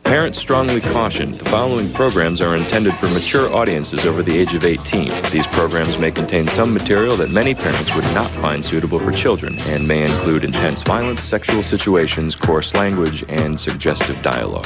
Parents strongly caution the following programs are intended for mature audiences over the age of 18. These programs may contain some material that many parents would not find suitable for children and may include intense violence, sexual situations, coarse language, and suggestive dialogue.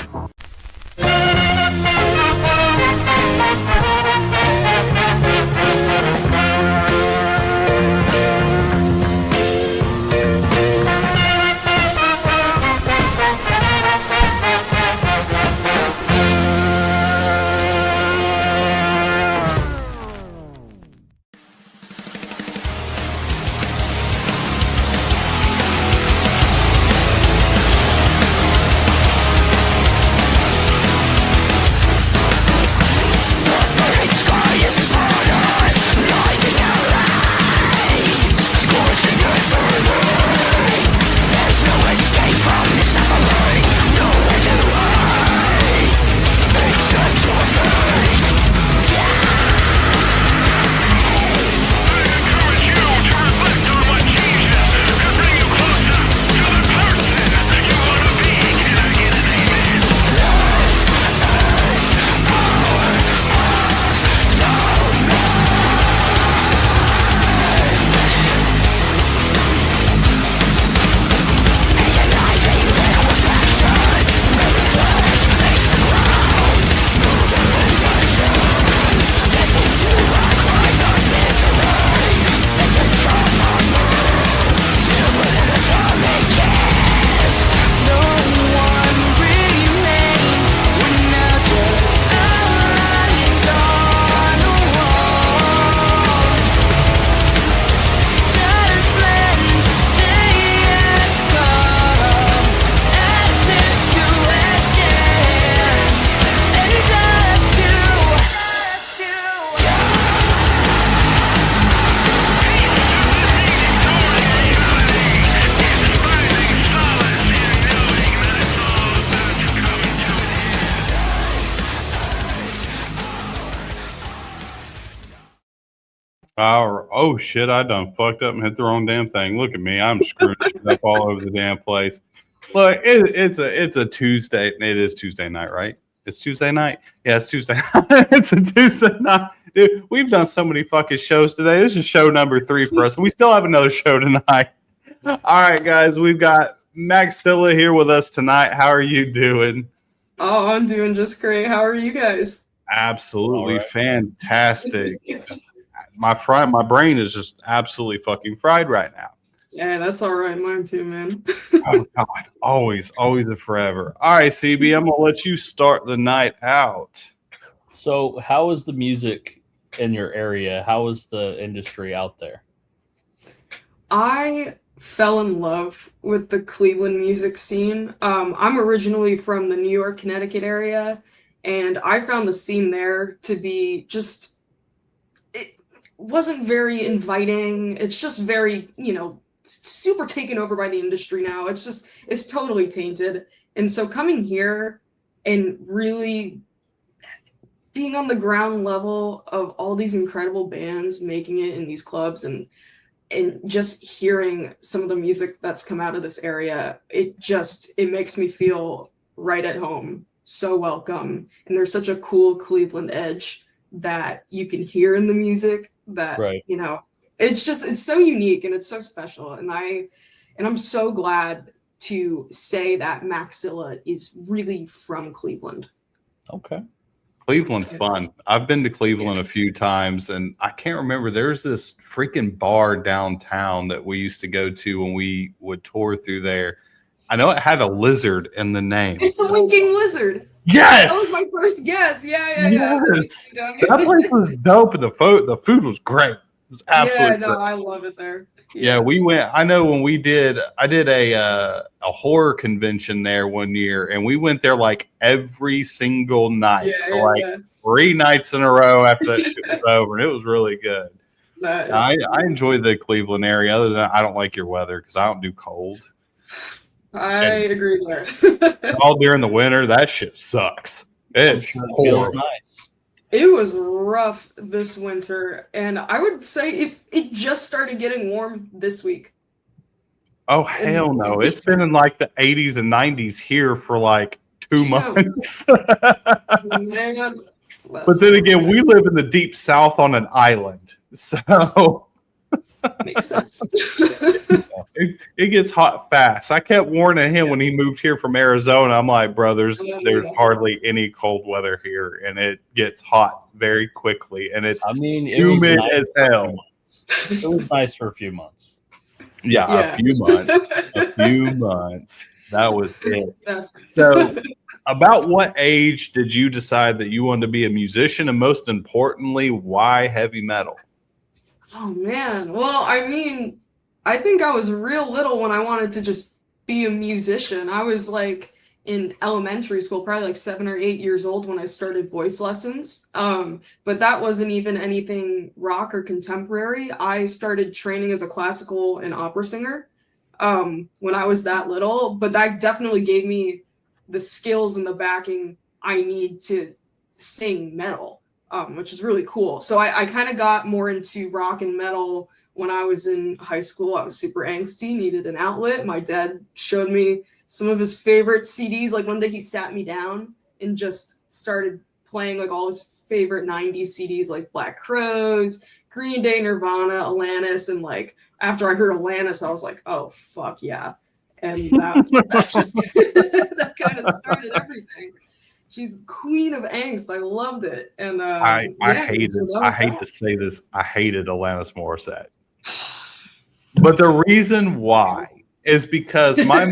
Oh shit, I done fucked up and hit the wrong damn thing. Look at me. I'm screwing shit up all over the damn place. Look, it's a Tuesday. It is Tuesday night, right? It's Tuesday night? Yeah, it's Tuesday. It's a Tuesday night. Dude, we've done so many fucking shows today. This is show number 3 for us. And we still have another show tonight. All right, guys, we've got Maxilla here with us tonight. How are you doing? Oh, I'm doing just great. How are you guys? Absolutely fantastic. My brain is just absolutely fucking fried right now. Yeah, that's all right. Mine too, man. Oh God, always and forever. All right, CB, I'm gonna let you start the night out. So, how is the music in your area? How is the industry out there? I fell in love with the Cleveland music scene. I'm originally from the New York, Connecticut area, and I found the scene there to be just, it wasn't very inviting. It's just very, super taken over by the industry now. It's totally tainted. And so coming here and really being on the ground level of all these incredible bands making it in these clubs and just hearing some of the music that's come out of this area, it makes me feel right at home, so welcome. And there's such a cool Cleveland edge that you can hear in the music that, right. It's so unique and it's so special. And I'm so glad to say that Maxilla is really from Cleveland. Okay. Cleveland's fun. I've been to Cleveland a few times, and I can't remember. There's this freaking bar downtown that we used to go to when we would tour through there. I know it had a lizard in the name. It's the Winking Lizard. Yes! That was my first guess. Yeah. Yes! That place was dope, and the food was great. It was absolutely great. I love it there. Yeah, we went. I know when I did a horror convention there one year, and we went there like every single night for 3 nights in a row after that shit was over, and it was really good. I enjoy the Cleveland area. Other than I don't like your weather because I don't do cold. I agree there. All during the winter, that shit sucks. It's horrible. Nice. It was rough this winter, and I would say it just started getting warm this week. Oh, hell no. It's been in like the 80s and 90s here for like 2 Damn. months. Man, But then again, we live in the deep south on an island, so makes sense. it gets hot fast. I kept warning him when he moved here from Arizona. I'm like, bro, there's hardly any cold weather here, and it gets hot very quickly, and it's humid as hell. It was nice for a few months. Yeah, a few months. A few months. That was it. So, about what age did you decide that you wanted to be a musician, and most importantly, why heavy metal? Oh man. Well, I mean, I think I was real little when I wanted to just be a musician. I was like in elementary school, probably like 7 or 8 years old when I started voice lessons. But that wasn't even anything rock or contemporary. I started training as a classical and opera singer when I was that little, but that definitely gave me the skills and the backing I need to sing metal, which is really cool. So I kind of got more into rock and metal when I was in high school. I was super angsty, needed an outlet. My dad showed me some of his favorite CDs. Like one day he sat me down and just started playing like all his favorite 90s CDs, like Black Crowes, Green Day, Nirvana, Alanis. And like after I heard Alanis, I was like, oh, fuck yeah. And that just that kind of started everything. She's queen of angst. I loved it. And I hated to say this. I hated Alanis Morissette. But the reason why is because my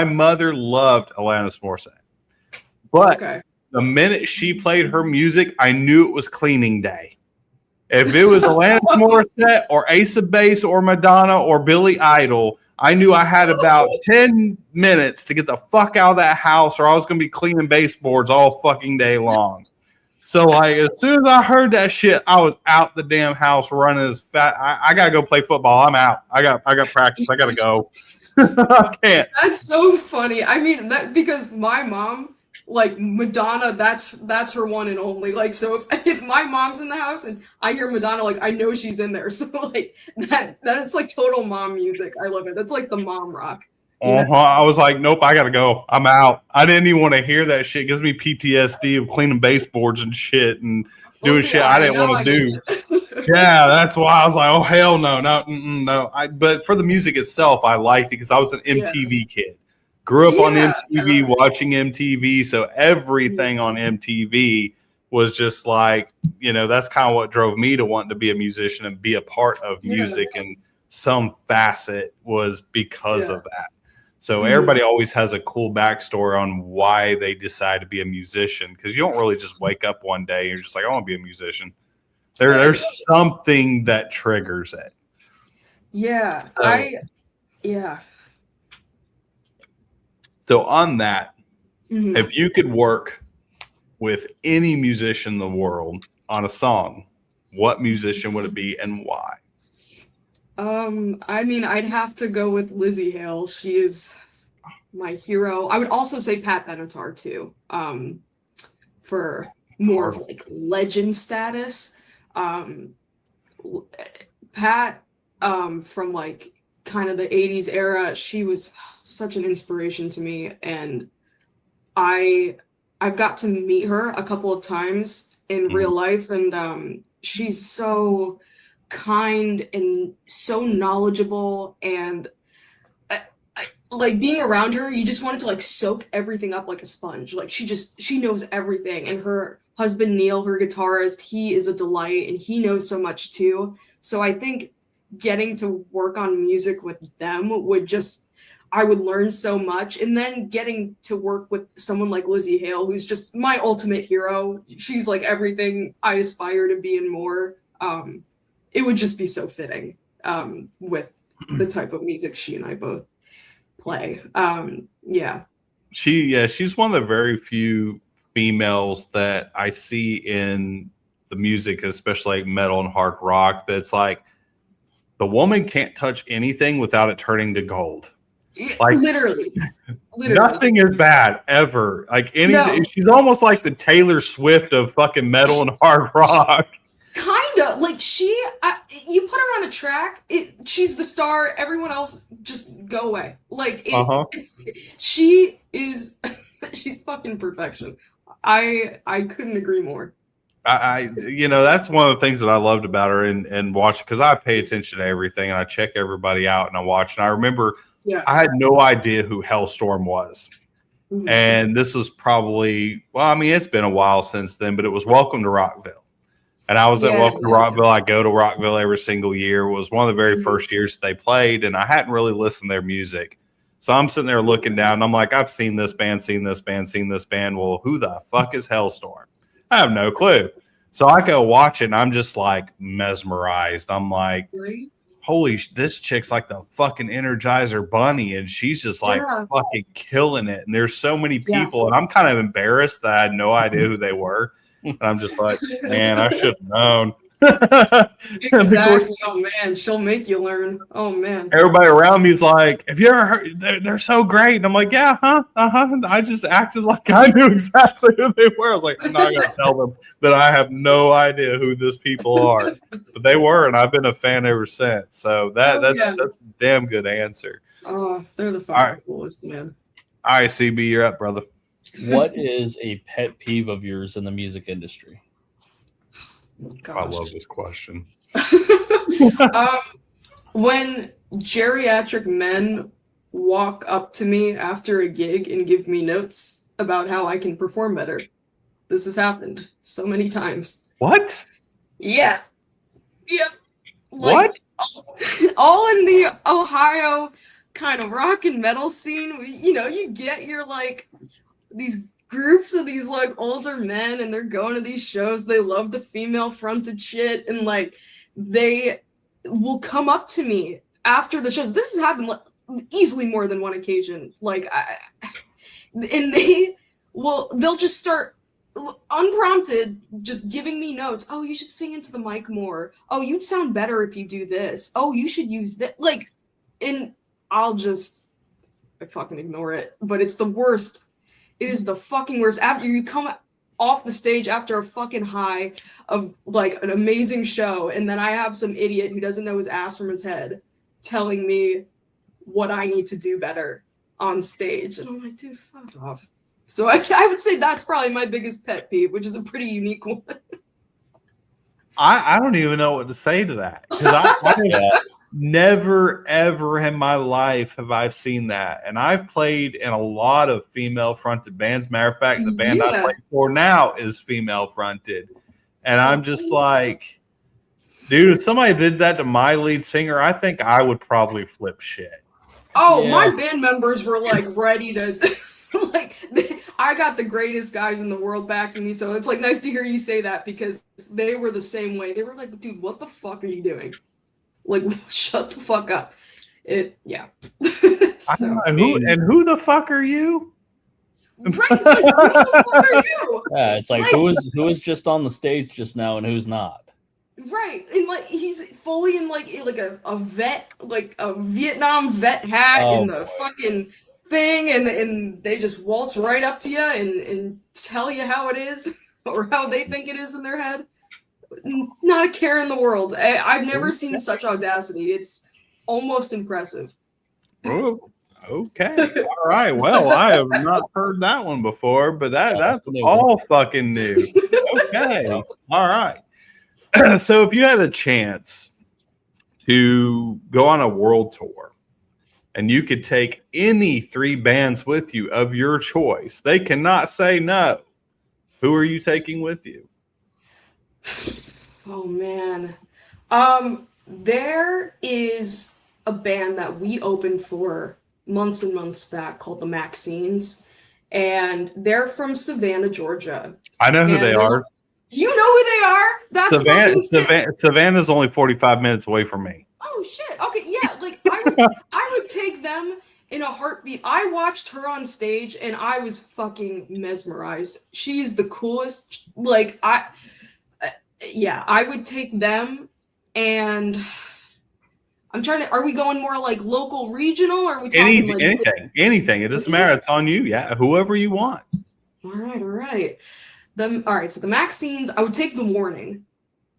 mother loved Alanis Morissette. But the minute she played her music, I knew it was cleaning day. If it was Alanis Morissette or Ace of Base or Madonna or Billy Idol, I knew I had about 10 minutes to get the fuck out of that house, or I was going to be cleaning baseboards all fucking day long. So, like, as soon as I heard that shit, I was out the damn house running as fast. I got to go play football. I'm out. I got practice. I got to go. I can't. That's so funny. I mean, that because my mom, like Madonna, that's her one and only. Like, so if my mom's in the house and I hear Madonna, like I know she's in there. So like that's like total mom music. I love it. That's like the mom rock. I was like, nope, I gotta go. I'm out. I didn't even want to hear that shit. It gives me PTSD of cleaning baseboards and shit and doing shit I didn't want to do. Yeah, that's why I was like, oh hell no. But for the music itself, I liked it because I was an MTV kid. Grew up on MTV, watching MTV, so everything on MTV was just like, that's kind of what drove me to wanting to be a musician and be a part of music, and some facet was because of that. So everybody always has a cool backstory on why they decide to be a musician, because you don't really just wake up one day and you're just like, I want to be a musician. There's something that triggers it. Yeah, so, So on that, if you could work with any musician in the world on a song, what musician would it be and why? I mean, I'd have to go with Lizzie Hale. She is my hero. I would also say Pat Benatar too, for more of like legend status. Pat, from like kind of the 80s era, she was such an inspiration to me, and I've got to meet her a couple of times in real life, and she's so kind and so knowledgeable, and like being around her, you just wanted to like soak everything up like a sponge. Like she knows everything, and her husband Neil, her guitarist, he is a delight, and he knows so much too. So I think getting to work on music with them I would learn so much. And then getting to work with someone like Lizzie Hale, who's just my ultimate hero. She's like everything I aspire to be and more. It would just be so fitting with the type of music she and I both play. She's one of the very few females that I see in the music, especially like metal and hard rock, that's like the woman can't touch anything without it turning to gold. Like literally. Nothing is bad ever. Like she's almost like the Taylor Swift of fucking metal and hard rock. Kinda like you put her on a track, she's the star. Everyone else just go away. Like she is She's fucking perfection. I couldn't agree more. That's one of the things that I loved about her and watching, because I pay attention to everything and I check everybody out and I watch. And I remember I had no idea who Hellstorm was. Mhm. And this was probably, it's been a while since then, but it was Welcome to Rockville. And I was at Welcome to Rockville. I go to Rockville every single year. It was one of the very first years they played, and I hadn't really listened to their music. So I'm sitting there looking down, and I'm like, I've seen this band, seen this band, seen this band. Well, who the fuck is Hellstorm? I have no clue. So I go watch it, and I'm just like mesmerized. I'm like, holy, this chick's like the fucking Energizer Bunny, and she's just like fucking killing it. And there's so many people, and I'm kind of embarrassed that I had no idea who they were. And I'm just like, man, I should have known. Exactly. Oh man, she'll make you learn. Oh man. Everybody around me is like, have you ever heard? They're so great. And I'm like, yeah, I just acted like I knew exactly who they were. I was like, I'm not going to tell them that I have no idea who these people are. But they were, and I've been a fan ever since. So that's a damn good answer. Oh, they're the fucking coolest, man. All right, CB, you're up, brother. What is a pet peeve of yours in the music industry? Gosh. I love this question. When geriatric men walk up to me after a gig and give me notes about how I can perform better. This has happened so many times. What? Yeah. Yep. What? All in the Ohio kind of rock and metal scene. You get your these groups of these older men, and they're going to these shows. They love the female fronted shit, and they will come up to me after the shows. This has happened easily more than one occasion. And they'll just start unprompted just giving me notes. Oh, you should sing into the mic more. Oh, you'd sound better if you do this. Oh, you should use that. And I fucking ignore it. But it's the worst. It is the fucking worst. After you come off the stage after a fucking high of an amazing show, and then I have some idiot who doesn't know his ass from his head telling me what I need to do better on stage. And I'm like, dude, fuck off. So I would say that's probably my biggest pet peeve, which is a pretty unique one. I don't even know what to say to that, because I never ever in my life have I seen that, and I've played in a lot of female fronted bands. Matter of fact, the band I play for now is female fronted, and I'm just like, dude, if somebody did that to my lead singer, I think I would probably flip shit. Oh, my band members were ready to I got the greatest guys in the world backing me, so it's nice to hear you say that, because they were the same way. They were like, dude, what the fuck are you doing? Shut the fuck up. So, who the fuck are you? Right, who the fuck are you? Yeah, it's who is just on the stage just now and who's not. Right, and he's fully in a vet, a Vietnam vet hat and the fucking thing, and they just waltz right up to you and tell you how it is or how they think it is in their head. Not a care in the world. I've never seen such audacity. It's almost impressive. Oh, okay. All right. Well, I have not heard that one before, but that's all fucking new. Okay. All right. So if you had a chance to go on a world tour and you could take any 3 bands with you of your choice, they cannot say no. Who are you taking with you? Oh man. There is a band that we opened for months and months back called the Maxines, and they're from Savannah, Georgia. I know who they are. You know who they are? That's Savannah's only 45 minutes away from me. Oh shit. Okay, yeah, I would take them in a heartbeat. I watched her on stage and I was fucking mesmerized. She's the coolest. I would take them, and I'm trying to. Are we going more local, regional? Or are we talking anything? It doesn't matter. It's on you. Yeah, whoever you want. All right. All right. So the Maxines, I would take The Warning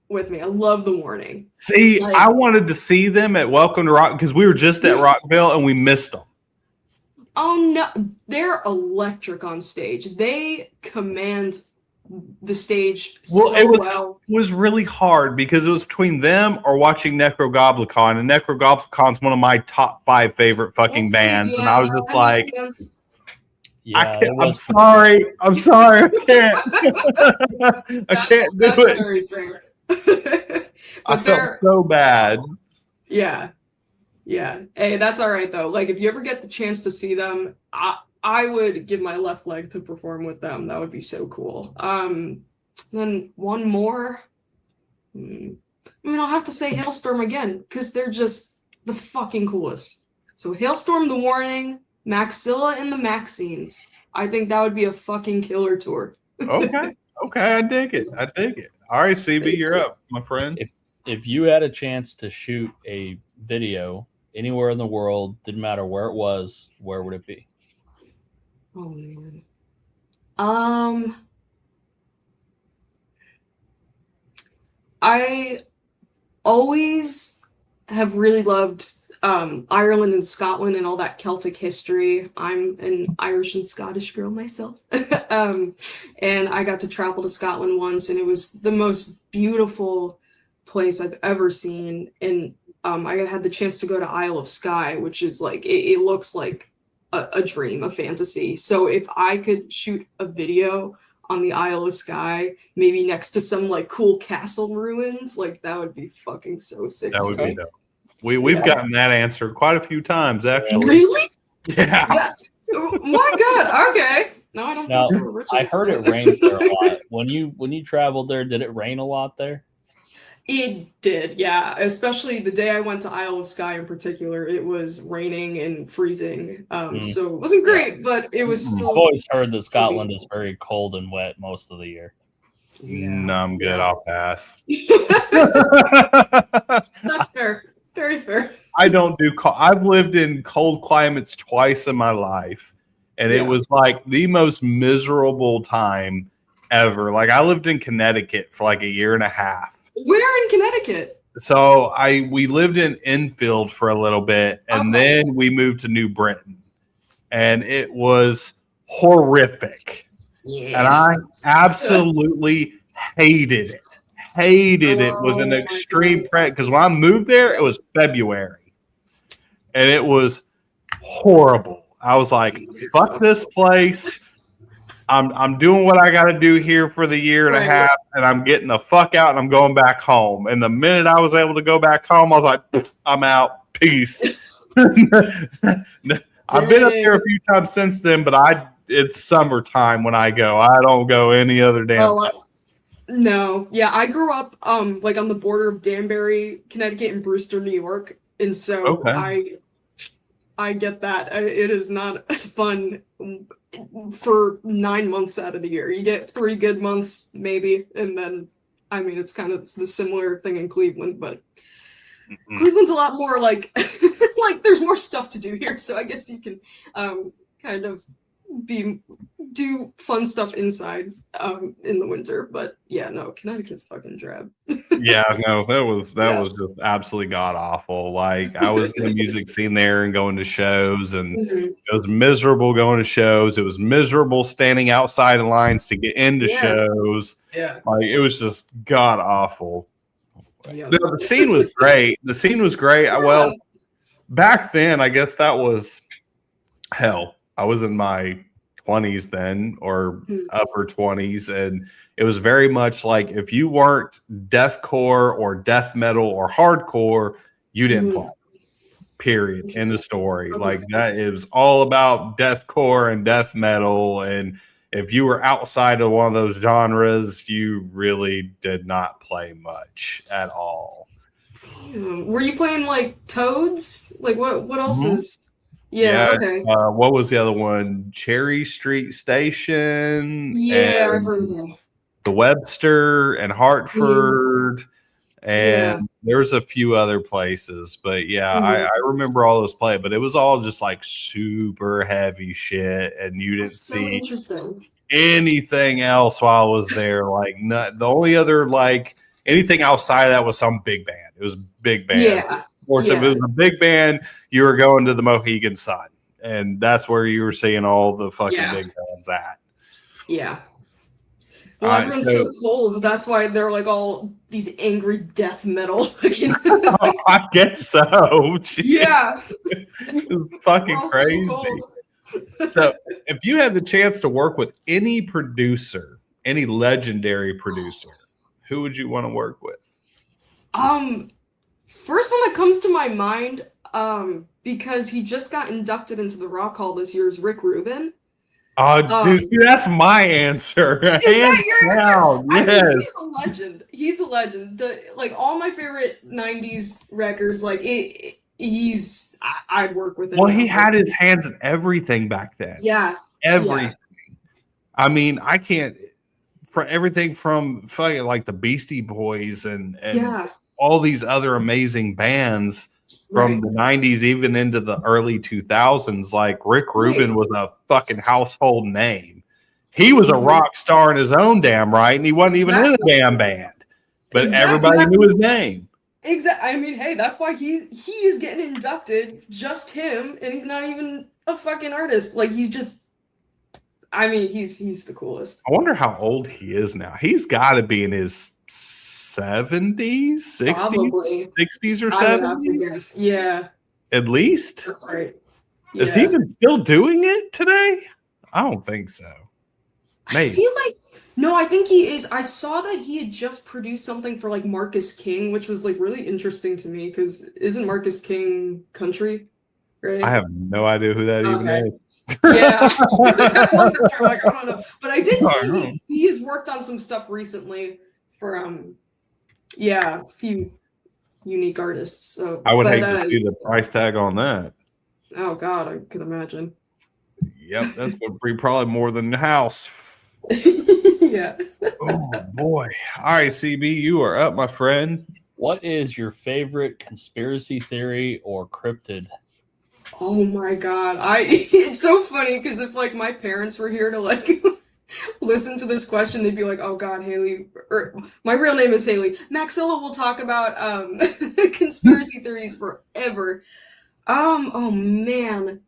with me. I love The Warning. See, I wanted to see them at Welcome to Rock, because we were just at Rockville and we missed them. Oh no, they're electric on stage. They command the stage Well, so well. it was really hard because it was between them or watching Necrogoblicon, and Necrogoblicon one of my top 5 favorite fucking bands, and I was just that like, makes sense. Yeah, I'm sorry, I can't, I can't do That's it. very fair. I But felt so bad. yeah. Yeah. Hey, that's all right though. Like if you ever get the chance to see them, I would give my left leg to perform with them. That would be so cool. Then one more. I mean, I'll have to say Hailstorm again because they're just the fucking coolest. So Hailstorm, The Warning, Maxilla, and the Maxines. I think that would be a fucking killer tour. Okay, I dig it. All right, CB, you're up, my friend. If you had a chance to shoot a video anywhere in the world, didn't matter where it was, where would it be? Oh man. I always have really loved Ireland and Scotland and all that Celtic history. I'm an Irish and Scottish girl myself. And I got to travel to Scotland once, and it was the most beautiful place I've ever seen. And I had the chance to go to Isle of Skye, which is like, it looks like a dream, a fantasy. So if I could shoot a video on the Isle of Skye, maybe next to some like cool castle ruins, like that would be fucking so sick. That would be dope. We've gotten that answer quite a few times, actually. Really? Yeah. My God. Okay. No, I don't Now, feel so original. I heard it rains there a lot. When you traveled there, did it rain a lot there? It did, yeah. Especially the day I went to Isle of Skye in particular, it was raining and freezing. So it wasn't great, but it was still. I've always heard that Scotland is very cold and wet most of the year. Yeah. No, I'm good. I'll pass. That's fair. Very fair. I don't do cold. I've lived in cold climates twice in my life, and it was like the most miserable time ever. Like I lived in Connecticut for like a year and a half. Where in Connecticut? So we lived in Enfield for a little bit, and then we moved to New Britain, and it was horrific. Yeah. And I absolutely hated it. Hated it with an extreme pressure. Because when I moved there, it was February, and it was horrible. I was like, "Fuck this place." I'm doing what I got to do here for the year and a half, and I'm getting the fuck out, and I'm going back home. And the minute I was able to go back home, I was like, I'm out. Peace. I've been up there a few times since then, but it's summertime when I go. I don't go any other damn time. No. Yeah, I grew up like on the border of Danbury, Connecticut, and Brewster, New York. And so I get that. It is not fun for 9 months out of the year. You get 3 good months, maybe, and then, I mean, it's kind of the similar thing in Cleveland, but Cleveland's a lot more like, like there's more stuff to do here, so I guess you can kind of do fun stuff inside in the winter. But yeah, no, Connecticut's fucking drab. Yeah, no, that was just absolutely god awful. Like I was in the music scene there and going to shows, and it was miserable going to shows. It was miserable standing outside in lines to get into shows. Yeah, like it was just god awful. Yeah. The scene was great. The scene was great. Well, back then, I guess that was hell. I was in my 20s then, or upper 20s, and it was very much like if you weren't deathcore or death metal or hardcore, you didn't play. Period. In the story. Like that, it was all about deathcore and death metal, and if you were outside of one of those genres, you really did not play much at all. Were you playing like Toads? Like what else is? Yeah, okay. What was the other one? Cherry Street Station. Yeah, I've heard of that. The Webster and Hartford. And there's a few other places. But I remember all those play, but it was all just like super heavy shit. And you didn't see anything else while I was there. Like the only other like anything outside of that was some big band. It was big band. Yeah. Or if it was a big band, you were going to the Mohegan Sun. and that's where you were seeing all the fucking Yeah. big bands at. Yeah. Well, All right, everyone's so- so cold. That's why they're like all these angry death metal. I guess so. Jeez. Yeah. It's fucking We're all crazy. so cold. So, if you had the chance to work with any producer, any legendary producer, who would you want to work with? First one that comes to my mind, because he just got inducted into the Rock Hall this year, is Rick Rubin. Oh, dude, see, that's my answer. Is that your answer? Down, I yes. mean, he's a legend. He's a legend. Like all my favorite '90s records, like I'd work with him. Well, he had his hands in everything back then. Yeah. Everything. Yeah. I mean, I can't for everything from fucking like the Beastie Boys and Yeah. all these other amazing bands from the 90s even into the early 2000s. Like Rick Rubin was a fucking household name. He was a rock star in his own damn right, and he wasn't even in a damn band, but everybody knew his name. Exactly. I mean, hey, that's why he is getting inducted, just him, and he's not even a fucking artist. Like he's just, I mean, he's the coolest. I wonder how old he is now. He's got to be in his 70s, 60s, Probably. 60s or I would have 70s. to guess. Yeah. At least. That's right. Is he even still doing it today? I don't think so. Maybe. I feel like no, I think he is. I saw that he had just produced something for like Marcus King, which was like really interesting to me because isn't Marcus King country? Right? I have no idea who that even is. Yeah. Like, I don't know. But I did see he has worked on some stuff recently for a few unique artists. So I would hate to see the price tag on that. Oh God, I could imagine. Yep, that's going to be probably more than the house. Yeah. Oh boy. All right, CB, you are up, my friend. What is your favorite conspiracy theory or cryptid? Oh my God. It's so funny because if like my parents were here to like listen to this question, they'd be like, oh God, Haley, or my real name is Haley. Maxilla will talk about conspiracy theories forever. Oh man.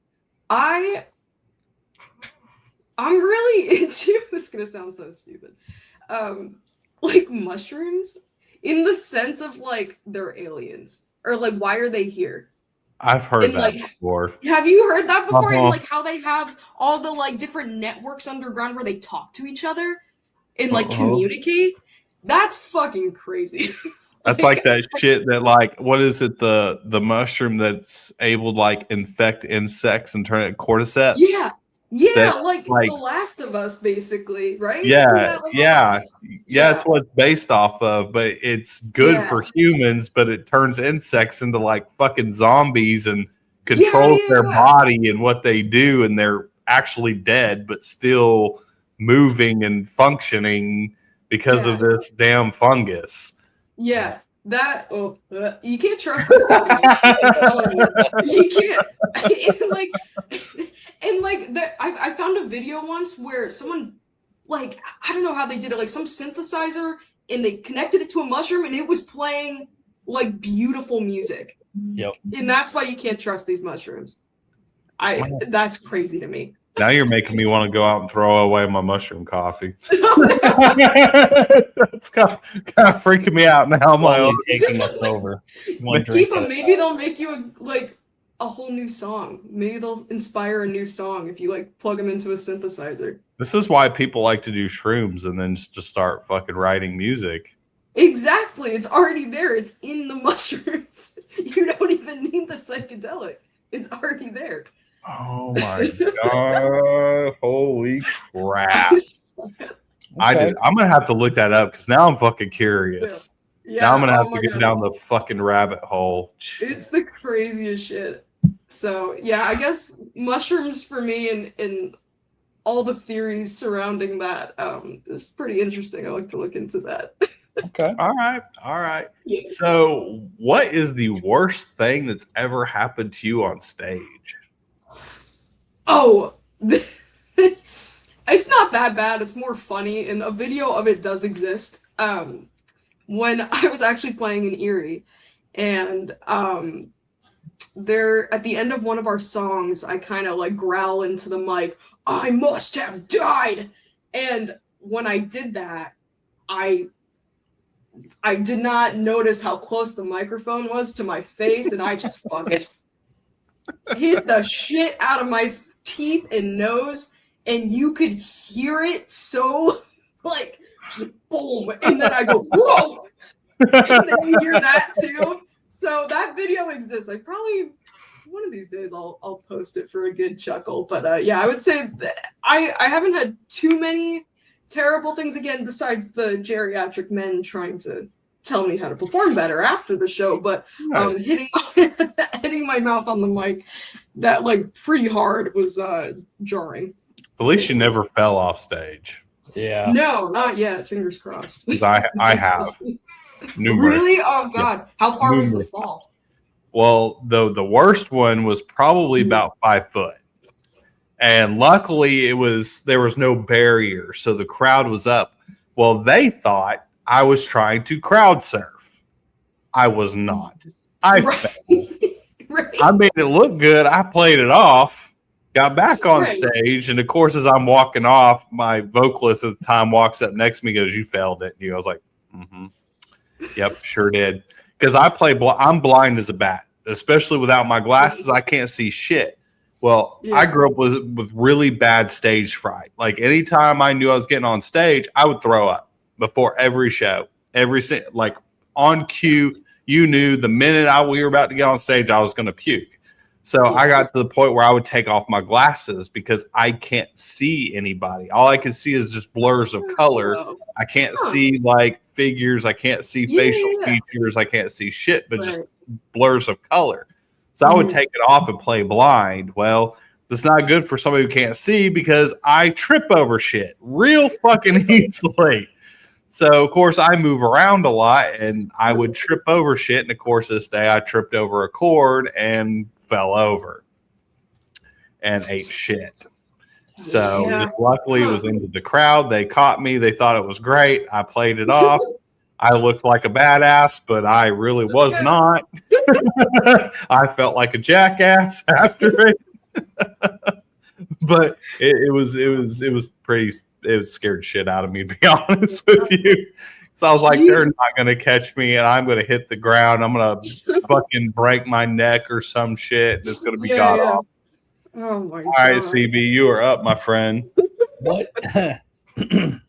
I'm really into this is gonna sound so stupid. Like mushrooms in the sense of like they're aliens. Or like why are they here? I've heard And, that like, before. Have you heard that before? Uh-huh. And like how they have all the like different networks underground where they talk to each other and like communicate? That's fucking crazy. That's like that shit that like what is it the mushroom that's able to like infect insects and turn it cordyceps? Yeah. Yeah, That, like like- The Last of Us, basically, right? Yeah, Isn't that, like, yeah. Yeah. That's what it's based off of, but it's good Yeah. for humans, but it turns insects into like fucking zombies and controls their yeah. body and what they do, and they're actually dead, but still moving and functioning because of this damn fungus. Yeah, that you can't trust this fucking I'm telling you. You can't. I found a video once where someone like I don't know how they did it, like some synthesizer, and they connected it to a mushroom and it was playing like beautiful music. Yep. And that's why you can't trust these mushrooms. That's crazy to me. Now you're making me want to go out and throw away my mushroom coffee. That's kind of freaking me out now. Slowly taking us over. Keep them. Maybe they'll make you a whole new song. Maybe they'll inspire a new song if you like plug them into a synthesizer. This is why people like to do shrooms and then just start fucking writing music. Exactly. It's already there. It's in the mushrooms. You don't even need the psychedelic. It's already there. Oh my god! Holy crap! Okay. I'm gonna have to look that up because now I'm fucking curious. Yeah. Now I'm gonna have oh to my get God. down the fucking rabbit hole. It's the craziest shit. So yeah, I guess mushrooms for me and all the theories surrounding that. It's pretty interesting. I like to look into that. Okay. All right. Yeah. So, what is the worst thing that's ever happened to you on stage? Oh, it's not that bad. It's more funny, and a video of it does exist. When I was actually playing in Erie, and there at the end of one of our songs, I kind of like growl into the mic, "I must have died." And when I did that, I did not notice how close the microphone was to my face, and I just fucking hit the shit out of my teeth and nose, and you could hear it so like just boom, and then I go whoa, and then you hear that too. So that video exists. I probably one of these days I'll post it for a good chuckle. But yeah, I would say that I haven't had too many terrible things again besides the geriatric men trying to tell me how to perform better after the show, but hitting my mouth on the mic that like pretty hard was jarring. At least you never fell off stage. Yeah. No, not yet. Fingers crossed. 'Cause I have numerous. Really? Oh god. Yeah. How far was the fall? Well, the worst one was probably about 5 foot. And luckily there was no barrier, so the crowd was up. Well, they thought I was trying to crowd surf. I was not. I fell. Right. I made it look good. I played it off, got back on stage, and of course, as I'm walking off, my vocalist at the time walks up next to me and goes, "You failed it." I was like, "Mm-hmm. Yep, sure did." Because I'm blind as a bat, especially without my glasses. I can't see shit. Well, I grew up with really bad stage fright. Like anytime I knew I was getting on stage, I would throw up before every show. Like on cue, you knew the minute we were about to get on stage, I was going to puke. So I got to the point where I would take off my glasses because I can't see anybody. All I can see is just blurs of color. I can't see like figures. I can't see facial features. I can't see shit, but just blurs of color. So I would take it off and play blind. Well, that's not good for somebody who can't see because I trip over shit real fucking easily. So, of course, I move around a lot and I would trip over shit. And, of course, this day I tripped over a cord and fell over and ate shit. So, luckily, it was into the crowd. They caught me. They thought it was great. I played it off. I looked like a badass, but I really was not. I felt like a jackass after it. But it scared shit out of me, to be honest with you. So I was like, they're not going to catch me, and I'm going to hit the ground. I'm going to fucking break my neck or some shit. It's going to be god off. Oh my god. All right, CB, you are up, my friend.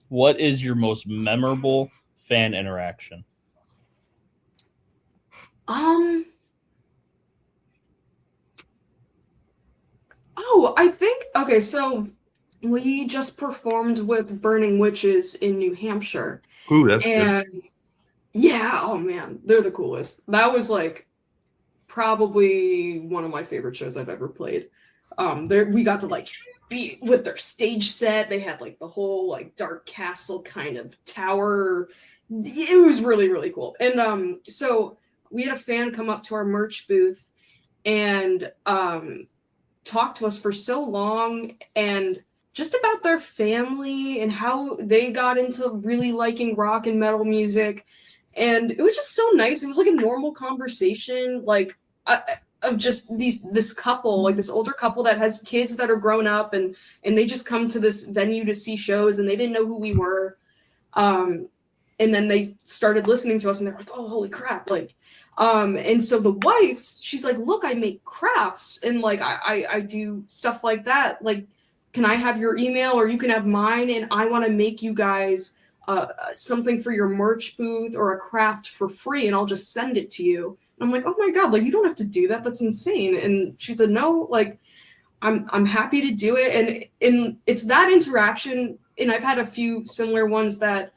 What is your most memorable fan interaction? I think so we just performed with Burning Witches in New Hampshire. Ooh, that's good. Yeah, oh man, they're the coolest. That was like probably one of my favorite shows I've ever played. We got to like be with their stage set. They had like the whole like dark castle kind of tower. It was really, really cool. And so we had a fan come up to our merch booth and talk to us for so long and just about their family and how they got into really liking rock and metal music. And it was just so nice. It was like a normal conversation, like of just this couple, like this older couple that has kids that are grown up and they just come to this venue to see shows and they didn't know who we were. And then they started listening to us and they're like, oh, holy crap. Like, and so the wife, she's like, look, I make crafts and like, I do stuff like that. Like, can I have your email or you can have mine? And I want to make you guys something for your merch booth or a craft for free. And I'll just send it to you. And I'm like, oh my God, like, you don't have to do that. That's insane. And she said, no, like, I'm happy to do it. And it's that interaction. And I've had a few similar ones that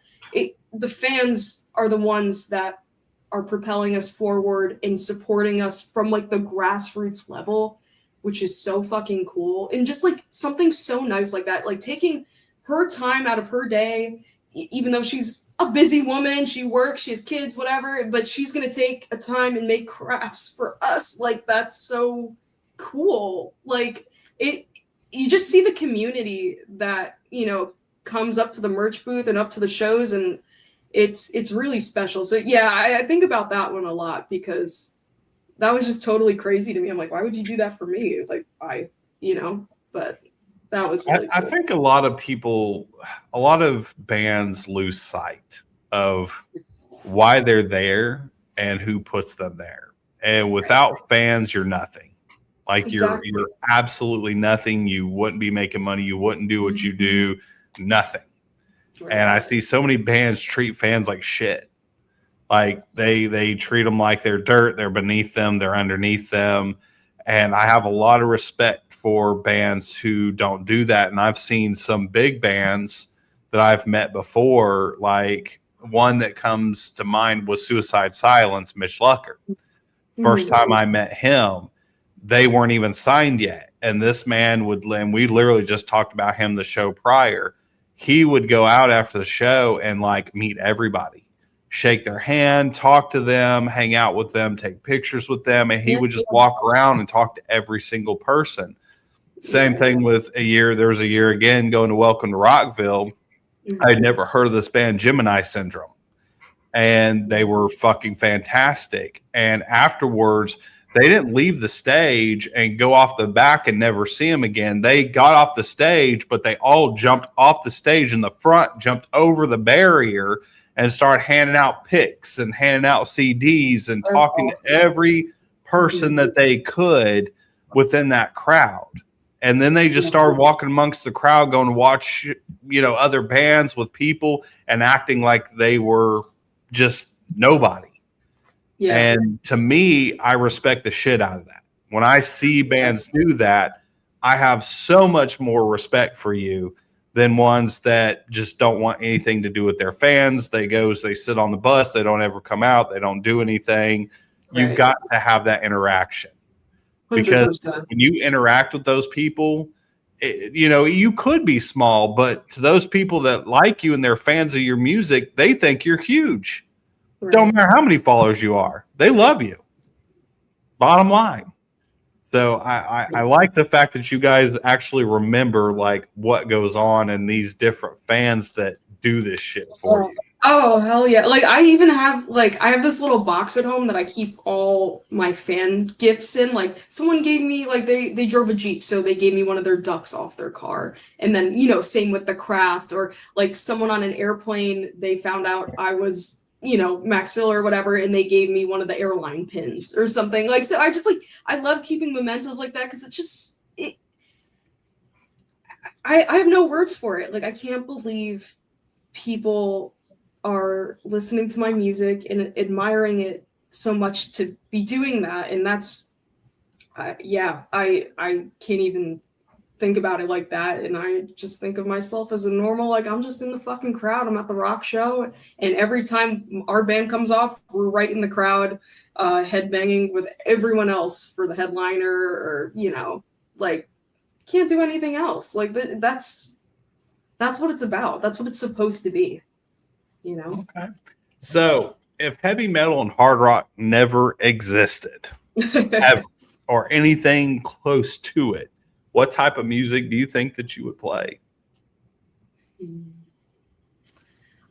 the fans are the ones that are propelling us forward and supporting us from like the grassroots level, which is so fucking cool. And just like something so nice like that, like taking her time out of her day, even though she's a busy woman, she works, she has kids, whatever, but she's going to take a time and make crafts for us. Like, that's so cool. Like you just see the community that, you know, comes up to the merch booth and up to the shows, and it's really special. So yeah, I think about that one a lot because that was just totally crazy to me. I'm like, why would you do that for me? Like, but that was really I cool. think a lot of bands lose sight of why they're there and who puts them there. And without fans, you're nothing. Like Exactly. you're absolutely nothing. You wouldn't be making money. You wouldn't do what you do. Nothing. Right. And I see so many bands treat fans like shit. Like they treat them like they're dirt. They're beneath them. They're underneath them. And I have a lot of respect for bands who don't do that. And I've seen some big bands that I've met before, like one that comes to mind was Suicide Silence, Mitch Lucker. First time I met him, they weren't even signed yet. And this man would, and we literally just talked about him the show prior. He would go out after the show and like meet everybody, shake their hand, talk to them, hang out with them, take pictures with them. And he would just walk around and talk to every single person. Same thing with there was a year again going to Welcome to Rockville. I had never heard of this band, Gemini Syndrome. And they were fucking fantastic. And afterwards, they didn't leave the stage and go off the back and never see him again. They got off the stage, but they all jumped off the stage in the front, jumped over the barrier, and started handing out pics and handing out CDs and talking to every person that they could within that crowd. And then they just started walking amongst the crowd, going to watch, other bands with people and acting like they were just nobody. Yeah. And to me, I respect the shit out of that. When I see bands do that, I have so much more respect for you than ones that just don't want anything to do with their fans. They sit on the bus. They don't ever come out. They don't do anything. Right. You've got to have that interaction. 100%. Because when you interact with those people, you could be small, but to those people that like you and they're fans of your music, they think you're huge. Right. Don't matter how many followers you are. They love you. Bottom line. So I like the fact that you guys actually remember like what goes on and these different fans that do this shit for you. Oh, hell yeah. Like I even have I have this little box at home that I keep all my fan gifts in. Like someone gave me they drove a Jeep, so they gave me one of their ducks off their car. And then, same with the craft, or like someone on an airplane, they found out I was Maxilla or whatever, and they gave me one of the airline pins or something. So I just I love keeping mementos like that because I have no words for it. I can't believe people are listening to my music and admiring it so much to be doing that. And that's, I can't even think about it like that. And I just think of myself as a normal, I'm just in the fucking crowd. I'm at the rock show. And every time our band comes off, we're right in the crowd, headbanging with everyone else for the headliner or, can't do anything else. That's what it's about. That's what it's supposed to be. Okay. So if heavy metal and hard rock never existed ever, or anything close to it, what type of music do you think that you would play?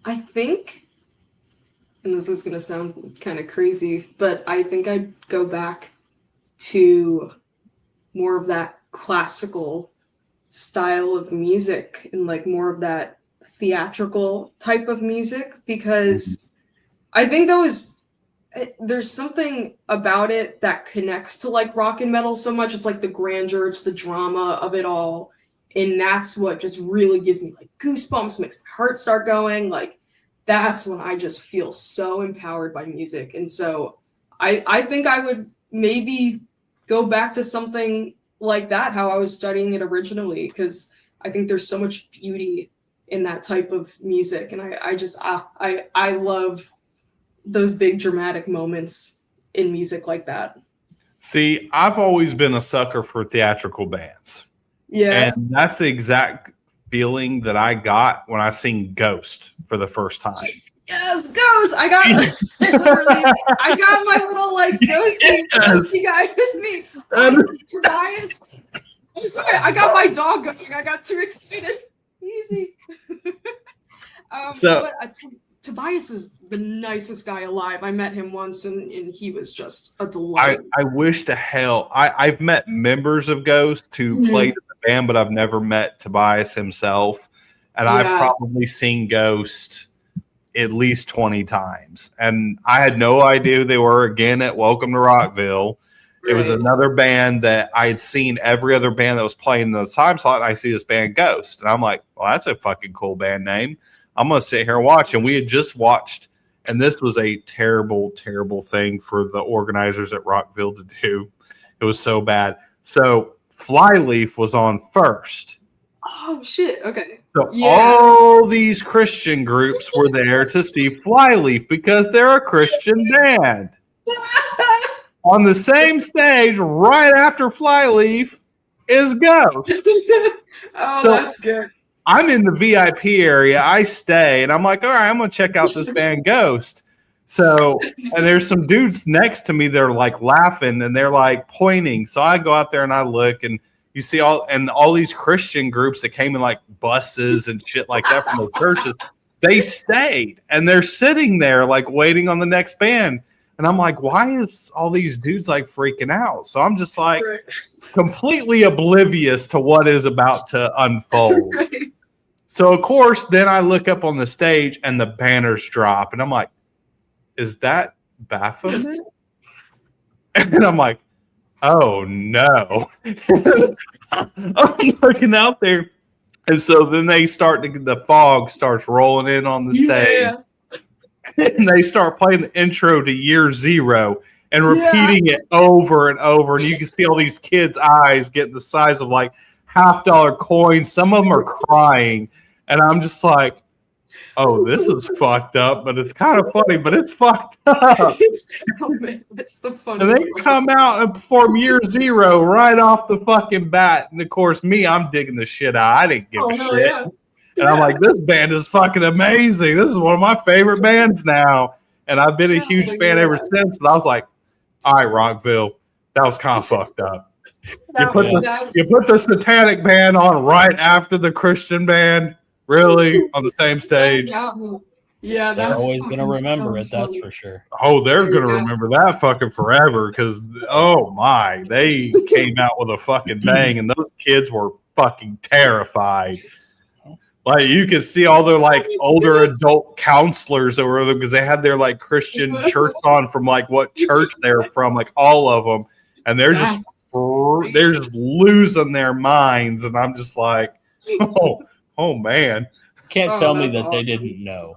I think, and this is going to sound kind of crazy, but I think I'd go back to more of that classical style of music and more of that theatrical type of music, because I think there's something about it that connects to rock and metal so much. It's the grandeur, it's the drama of it all, and that's what just really gives me goosebumps, makes my heart start going. That's when I just feel so empowered by music. And so I think I would maybe go back to something like that, how I was studying it originally, because I think there's so much beauty in that type of music. And I love those big dramatic moments in music like that. See, I've always been a sucker for theatrical bands. Yeah. And that's the exact feeling that I got when I seen Ghost for the first time. Yes, Ghost. I got my little ghosty guy with me. Tobias. I'm sorry, I got my dog going. I got too excited. Easy. Tobias is the nicest guy alive. I met him once, and he was just a delight. I wish to hell I've met members of Ghost who played in the band, but I've never met Tobias himself. And I've probably seen Ghost at least 20 times. And I had no idea who they were again at Welcome to Rockville. It was another band that I had seen every other band that was playing in the time slot, and I see this band Ghost. And I'm like, well, that's a fucking cool band name. I'm going to sit here and watch. And we had just watched, and this was a terrible, terrible thing for the organizers at Rockville to do. It was so bad. So Flyleaf was on first. Oh, shit. Okay. So all these Christian groups were there to see Flyleaf because they're a Christian band. On the same stage, right after Flyleaf, is Ghost. That's good. I'm in the VIP area. I stay, and I'm like, all right, I'm going to check out this band Ghost. So, and there's some dudes next to me that are like laughing, and they're like pointing. So I go out there and I look, and you see all these Christian groups that came in like buses and shit like that from the churches. They stayed, and they're sitting there like waiting on the next band. And I'm like, why is all these dudes like freaking out? So I'm just like completely oblivious to what is about to unfold. So, of course, then I look up on the stage and the banners drop. And I'm like, is that Baphomet? And I'm like, oh, no. I'm looking out there. And so then they the fog starts rolling in on the stage. And they start playing the intro to Year Zero and repeating it over and over. And you can see all these kids' eyes getting the size of like $50 coins. Some of them are crying. And I'm just like, oh, this is fucked up, but it's kind of funny, but it's fucked up. It's the funniest. And they come out and perform Year Zero right off the fucking bat. And of course, I'm digging the shit out. I didn't give a shit. Yeah. And I'm like, this band is fucking amazing. This is one of my favorite bands now. And I've been a huge fan ever since. But I was like, all right, Rockville, that was kind of fucked up. You put the satanic band on right after the Christian band, really, on the same stage. Yeah, they're always going to remember it, that's for sure. Oh, they're going to remember that fucking forever because, oh my, they came out with a fucking bang, and those kids were fucking terrified. Like, you could see all their like older adult counselors over them because they had their like Christian shirts on from like what church they're from, like all of them, and they're just losing their minds, and I'm just like, oh man, can't tell me that they didn't know.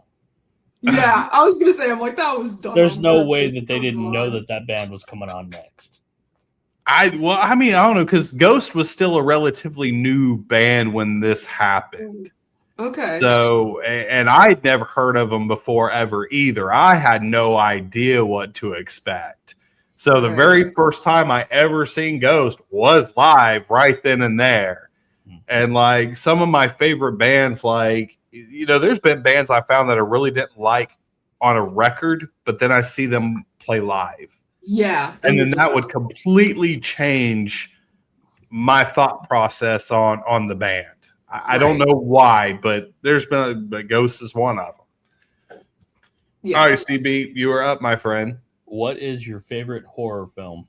Yeah, I was gonna say, I'm like, that was dumb. There's no way that they didn't know that band was coming on next. I don't know, because Ghost was still a relatively new band when this happened. Okay. So, and I'd never heard of them before ever either. I had no idea what to expect. So the very first time I ever seen Ghost was live right then and there. And like some of my favorite bands, like, you know, there's been bands I found that I really didn't like on a record, but then I see them play live. Yeah. And then that would completely change my thought process on the band. I don't know why, but there's been a Ghost is one of them. Yeah. All right, CB, you are up, my friend. What is your favorite horror film?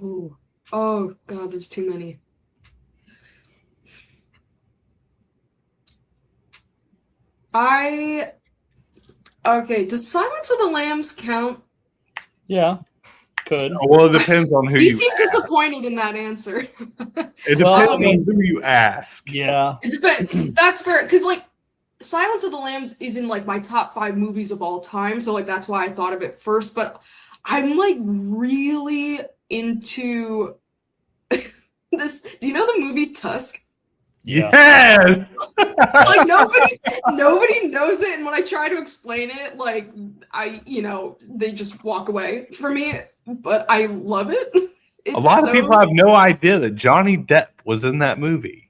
Ooh. Oh, God, there's too many. Okay, does Silence of the Lambs count? Yeah, could. Well, it depends on who you seem disappointed in that answer. It depends on who you ask. Yeah. It depends. That's fair, because, like, Silence of the Lambs is in, like, my top 5 movies of all time, so, like, that's why I thought of it first, but I'm, like, really into this. Do you know the movie Tusk? Yes. Like nobody knows it, and when I try to explain it, like they just walk away from me. But I love it. A lot of people have no idea that Johnny Depp was in that movie.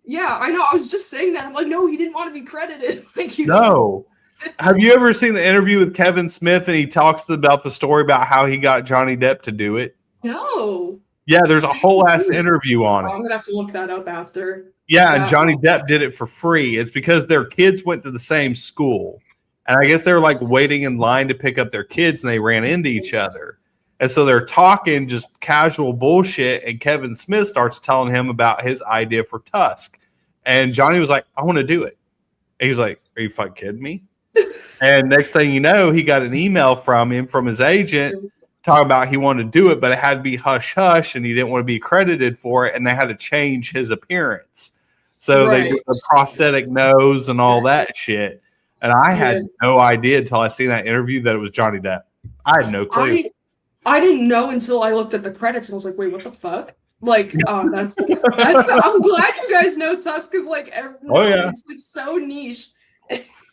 Yeah, I know. I was just saying that. I'm like, no, he didn't want to be credited. Like, no. Have you ever seen the interview with Kevin Smith and he talks about the story about how he got Johnny Depp to do it? No. Yeah, there's a whole ass interview on it. I'm gonna have to look that up after. Yeah, and Johnny Depp did it for free. It's because their kids went to the same school. And I guess they were like waiting in line to pick up their kids and they ran into each other. And so they're talking just casual bullshit. And Kevin Smith starts telling him about his idea for Tusk. And Johnny was like, I want to do it. And he's like, are you fucking kidding me? And next thing you know, he got an email from his agent talking about he wanted to do it, but it had to be hush hush and he didn't want to be credited for it. And they had to change his appearance. So they did the prosthetic nose and all that shit. And I had no idea until I seen that interview that it was Johnny Depp. I had no clue. I didn't know until I looked at the credits and I was like, wait, what the fuck? Like, that's I'm glad you guys know Tusk is like, it's like so niche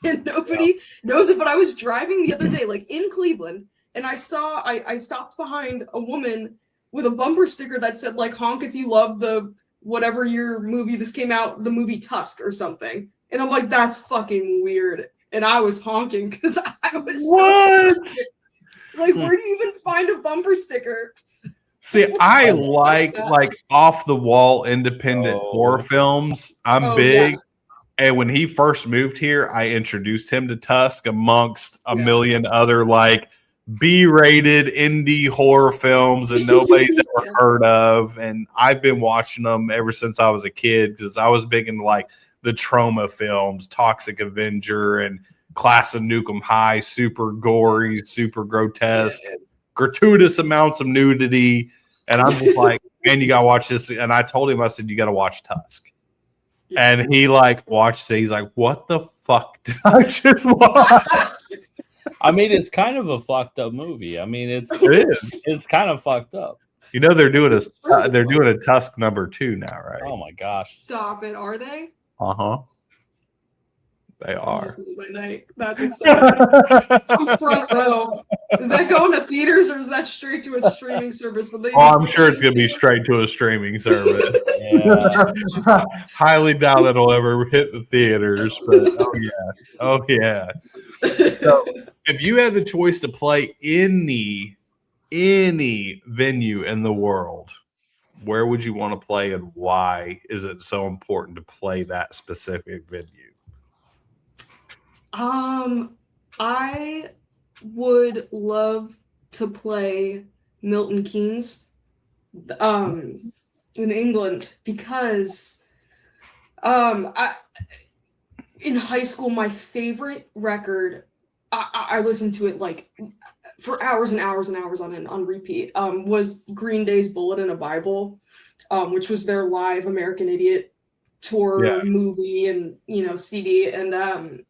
and nobody knows it. But I was driving the other day, like in Cleveland, and I stopped behind a woman with a bumper sticker that said like, honk if you love the whatever your movie this came out, the movie Tusk or something. And I'm like, that's fucking weird. And I was honking because I was so like, where do you even find a bumper sticker? See, I like off the wall independent horror films. I'm big. Yeah. And when he first moved here, I introduced him to Tusk amongst a million other like B-rated indie horror films that nobody's ever heard of. And I've been watching them ever since I was a kid because I was big into like the trauma films, Toxic Avenger and Class of Nukem High, super gory, super grotesque, gratuitous amounts of nudity. And I'm just like, man, you gotta watch this. And I told him, I said, you gotta watch Tusk. And he like watched it. He's like, what the fuck did I just watch? I mean, it's kind of a fucked up movie. I mean, it's kind of fucked up. You know, they're doing a Tusk #2 now, right? Oh my gosh! Stop it! Are they? They are. My night. That's exciting. I'm front row. Is that going to theaters or is that straight to a streaming service? I'm sure it's going to be straight to a streaming service. Highly doubt it'll ever hit the theaters, but oh yeah. So, if you had the choice to play any venue in the world, where would you want to play and why is it so important to play that specific venue? I would love to play Milton Keynes, in England because, in high school, my favorite record, I listened to it like for hours and hours and hours on repeat, was Green Day's Bullet in a Bible, which was their live American Idiot tour movie and, CD. And,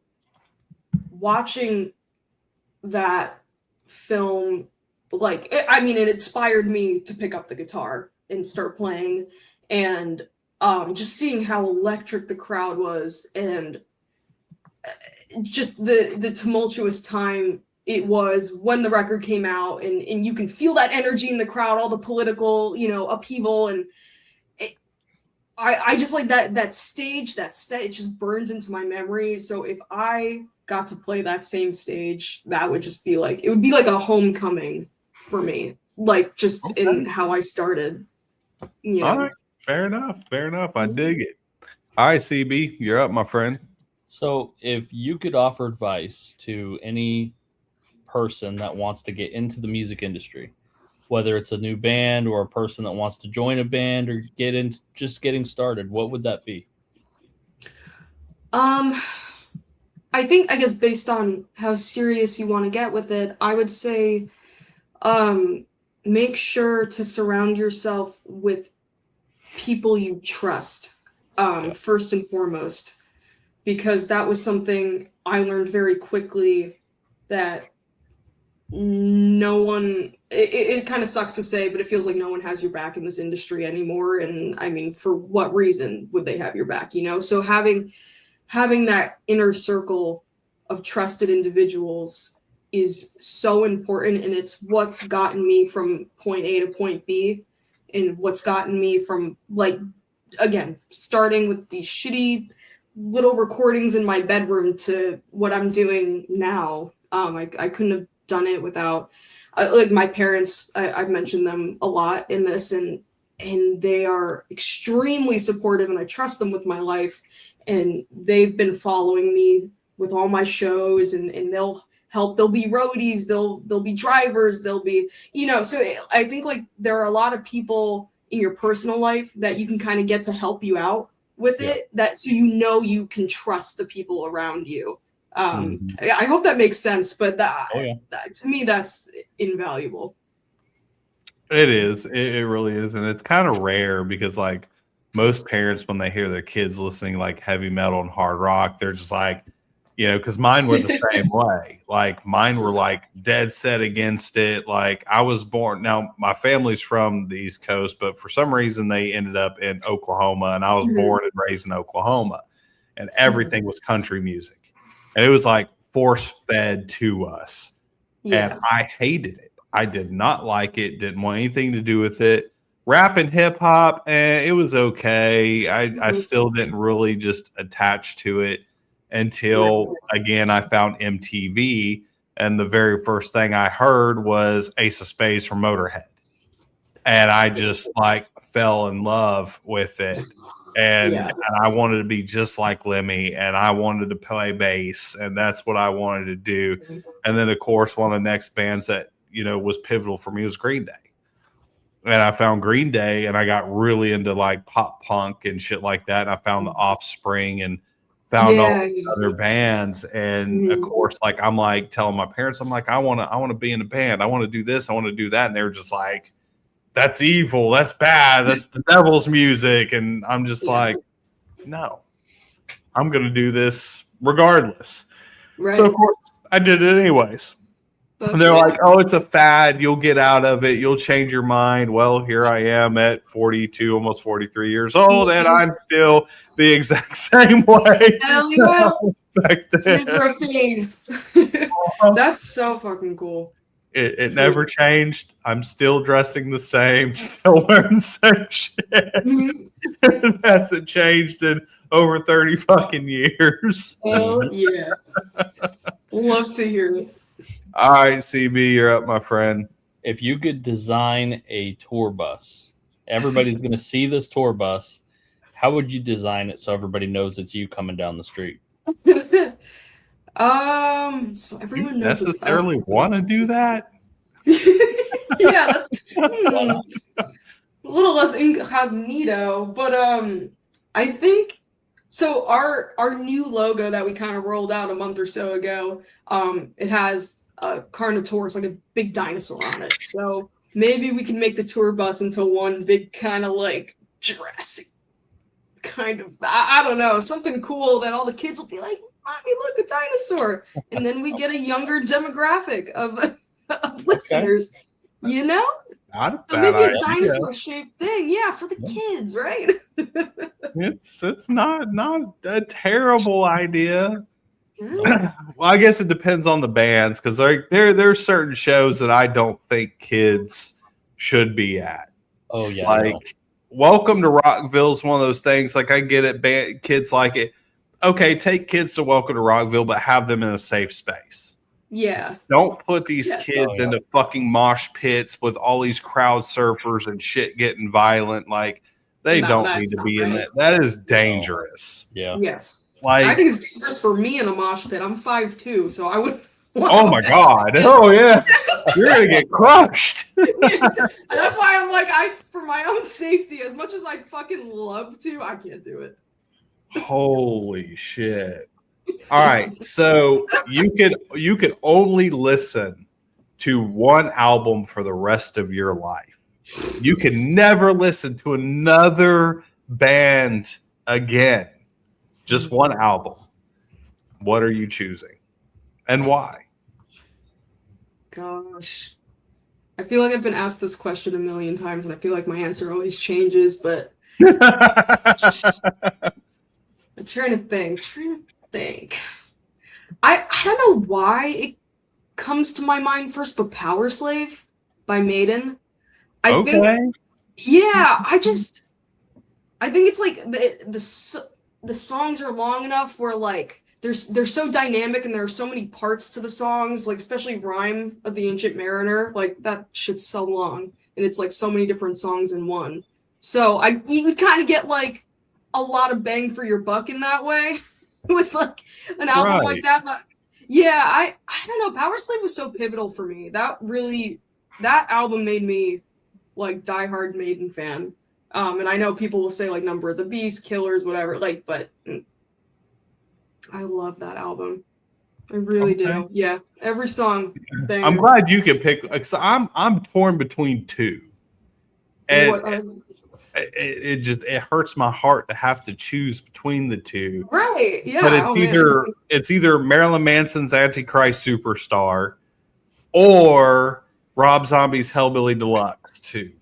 watching that film, it inspired me to pick up the guitar and start playing, and just seeing how electric the crowd was and just the tumultuous time it was when the record came out, and you can feel that energy in the crowd, all the political, upheaval, and I just like that stage, that set, it just burns into my memory. So if I got to play that same stage, that would just be like, it would be like a homecoming for me, like just in how I started. All right, fair enough. I dig it. All right, CB, you're up, my friend. So if you could offer advice to any person that wants to get into the music industry, whether it's a new band or a person that wants to join a band or just getting started, what would that be? I guess based on how serious you want to get with it, I would say make sure to surround yourself with people you trust, first and foremost, because that was something I learned very quickly, that no one, it kind of sucks to say, but it feels like no one has your back in this industry anymore. And I mean, for what reason would they have your back, So having that inner circle of trusted individuals is so important, and it's what's gotten me from point A to point B, and what's gotten me from, like, again, starting with these shitty little recordings in my bedroom to what I'm doing now. I couldn't have done it without like my parents. I've mentioned them a lot in this, and they are extremely supportive, and I trust them with my life. And they've been following me with all my shows, and they'll help. There'll be roadies, there'll be drivers, there'll be, so I think like there are a lot of people in your personal life that you can kind of get to help you out with it, that so you can trust the people around you. I hope that makes sense, but that to me that's invaluable. It is. It really is, and it's kind of rare because like most parents, when they hear their kids listening like heavy metal and hard rock, they're just like, because mine were the same way. Like mine were like dead set against it. Like I was born. Now my family's from the East Coast, but for some reason they ended up in Oklahoma, and I was born and raised in Oklahoma, and everything was country music, and it was like force fed to us, and I hated it. I did not like it. Didn't want anything to do with it. Rap and hip hop, it was okay. I still didn't really just attach to it until, again, I found MTV. And the very first thing I heard was Ace of Spades from Motorhead. And I just like fell in love with it. And I wanted to be just like Lemmy, and I wanted to play bass, and that's what I wanted to do. And then, of course, one of the next bands that was pivotal for me was Green Day. And I found Green Day, and I got really into like pop punk and shit like that. And I found the Offspring and found all these other bands. And of course, like I'm like telling my parents, I'm like, I want to be in a band. I want to do this. I want to do that. And they were just like, that's evil. That's bad. That's the devil's music. And I'm just like, no, I'm going to do this regardless. Right. So of course I did it anyways. And they're like, oh, it's a fad. You'll get out of it. You'll change your mind. Well, here I am at 42, almost 43 years old, and I'm still the exact same way. Hell yeah. It's never a phase. That's so fucking cool. It never changed. I'm still dressing the same, still wearing the same shit. It hasn't changed in over 30 fucking years. Oh, yeah. Love to hear it. All right, CB, you're up, my friend. If you could design a tour bus, everybody's going to see this tour bus. How would you design it so everybody knows it's you coming down the street? So everyone knows. You necessarily want to do that? Yeah, that's a little less incognito, but I think so. Our new logo that we kind of rolled out a month or so ago, it has a Carnotaurus, like a big dinosaur on it. So maybe we can make the tour bus into one big kind of like Jurassic kind of, I don't know, something cool that all the kids will be like, Mommy, look, a dinosaur. And then we get a younger demographic of listeners, So maybe a dinosaur shaped thing, for the kids, right? It's not a terrible idea. Well, I guess it depends on the bands, because there's certain shows that I don't think kids should be at. Oh yeah, like Welcome to Rockville is one of those things. Like I get it, kids like it. Okay, take kids to Welcome to Rockville, but have them in a safe space. Yeah. Don't put these kids into fucking mosh pits with all these crowd surfers and shit getting violent. Like they don't need to be in that. That is dangerous. Yeah. Yes. Like I think it's dangerous for me in a mosh pit. I'm 5'2", so I would. Oh my god! Oh yeah, you're gonna get crushed. That's why I'm like, for my own safety, as much as I fucking love to, I can't do it. Holy shit! All right, so you could only listen to one album for the rest of your life. You can never listen to another band again. Just one album. What are you choosing? And why? Gosh. I feel like I've been asked this question a million times, and I feel like my answer always changes, but I'm trying to think. I don't know why it comes to my mind first, but Power Slave by Maiden. I think it's like the songs are long enough where like they're so dynamic, and there are so many parts to the songs, like especially Rhyme of the Ancient Mariner, like that shit's so long, and it's like so many different songs in one. So you would kind of get like a lot of bang for your buck in that way. with like an album Right. like that. But yeah, I don't know. Power Slave was so pivotal for me. That album made me like diehard Maiden fan. And I know people will say like Number of the Beast, Killers, whatever. Like, but I love that album. I really do. Yeah, every song. Banger. I'm glad you can pick. Cause I'm torn between two, and it hurts my heart to have to choose between the two. Right. Yeah. But it's either Marilyn Manson's Antichrist Superstar or Rob Zombie's Hellbilly Deluxe 2.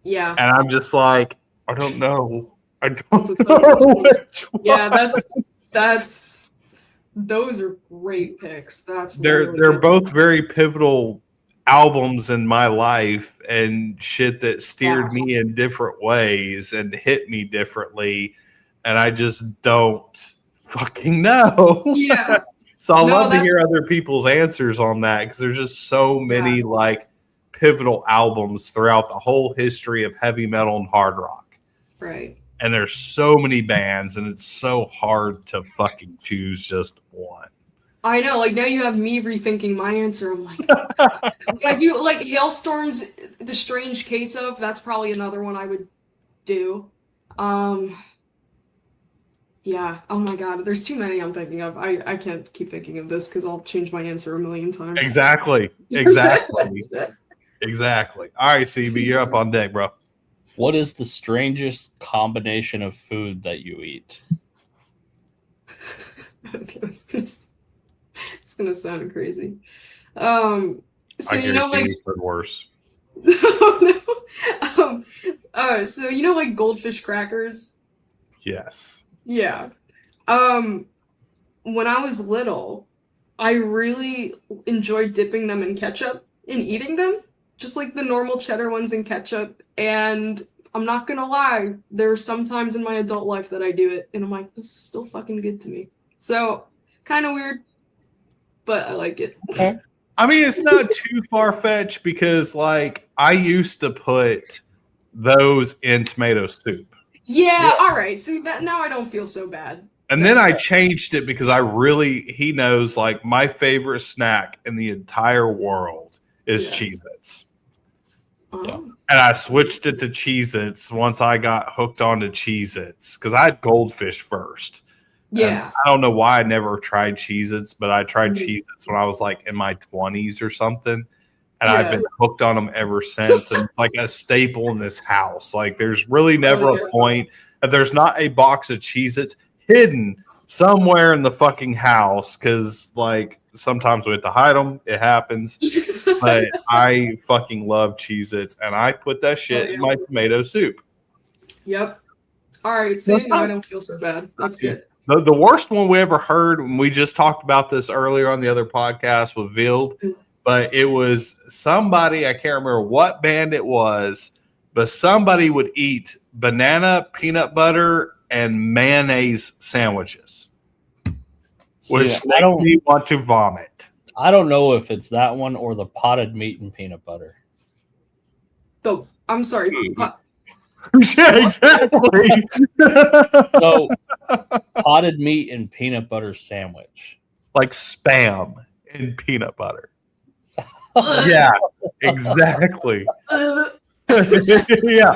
Yeah. And I'm just like, I don't know. I don't It's a know. Which Yeah, one. that's those are great picks. They're Really good. both very pivotal albums in my life and shit that steered me in different ways and hit me differently, and I just don't fucking know. Yeah. So I love to hear other people's answers on that, because there's just so many like pivotal albums throughout the whole history of heavy metal and hard rock. Right. And there's so many bands, and it's so hard to fucking choose just one. I know, like now you have me rethinking my answer. I'm like, I do like Hailstorms, The Strange Case of. That's probably another one I would do. Yeah. Oh my God. There's too many I'm thinking of. I can't keep thinking of this because I'll change my answer a million times. Exactly. Exactly. All right, CB, you're up on deck, bro. What is the strangest combination of food that you eat? Okay, it's gonna sound crazy. So I like for worse. So like goldfish crackers? Yes. Yeah. When I was little, I really enjoyed dipping them in ketchup and eating them. Just like the normal cheddar ones in ketchup. And I'm not gonna lie, there are some times in my adult life that I do it, and I'm like, this is still fucking good to me. So, kind of weird, but I like it. I mean, it's not too far-fetched, because like I used to put those in tomato soup. Yeah, all right. See, that now I don't feel so bad. And then I changed it because he knows like my favorite snack in the entire world is Cheez-Its. And I switched it to Cheez-Its once I got hooked onto Cheez-Its, because I had goldfish first. Yeah. And I don't know why I never tried Cheez-Its, but I tried Cheez-Its when I was like in my 20s or something. And I've been hooked on them ever since. And it's like a staple in this house. Like there's really never a point that there's not a box of Cheez-Its hidden somewhere in the fucking house, because like sometimes we have to hide them. It happens. But I fucking love Cheez-Its, and I put that shit in my tomato soup. Yep. All right. See, now I don't feel so bad. That's good. The worst one we ever heard, when we just talked about this earlier on the other podcast with Vild, but it was somebody, I can't remember what band it was, but somebody would eat banana, peanut butter, and mayonnaise sandwiches, which makes me want to vomit. I don't know if it's that one or the potted meat and peanut butter. I'm sorry. Yeah, exactly. So, potted meat and peanut butter sandwich. Like Spam and peanut butter. Yeah, exactly. Yeah.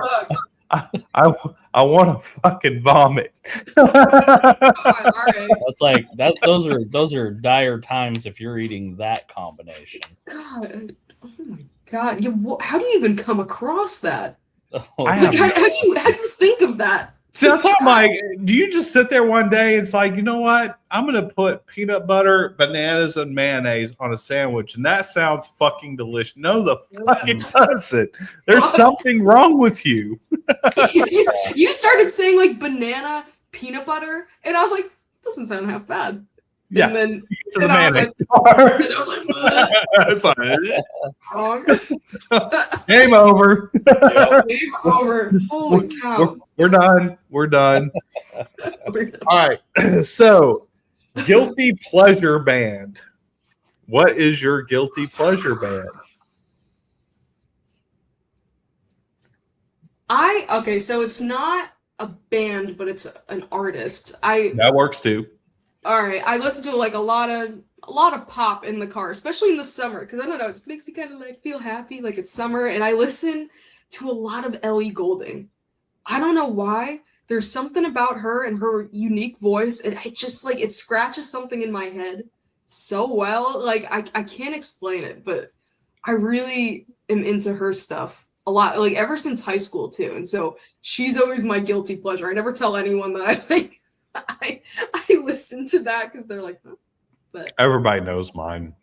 I want to fucking vomit. All right. That's like that. Those are dire times if you're eating that combination. God, oh my God! How do you even come across that? Oh, How do you think of that? See, that's what I'm like. Do you just sit there one day and it's like, you know what? I'm gonna put peanut butter, bananas, and mayonnaise on a sandwich, and that sounds fucking delicious. No, the fuck it doesn't. There's something wrong with you. You started saying like banana, peanut butter, and I was like, doesn't sound half bad. Yeah. And then To the I was mayonnaise. like, It's like, game over. game over. Holy cow. We're done. We're done. All right. So, guilty pleasure band. What is your guilty pleasure band? So it's not a band, but it's an artist. I That works too. All right, I listen to like a lot of pop in the car, especially in the summer, because I don't know, it just makes me kind of like feel happy, like it's summer, and I listen to a lot of Ellie Goulding. I don't know why. There's something about her and her unique voice, and it just like it scratches something in my head so well. Like I can't explain it, but I really am into her stuff a lot, like ever since high school too. And so she's always my guilty pleasure. I never tell anyone that I like I listen to that because they're like, huh? But Everybody knows mine.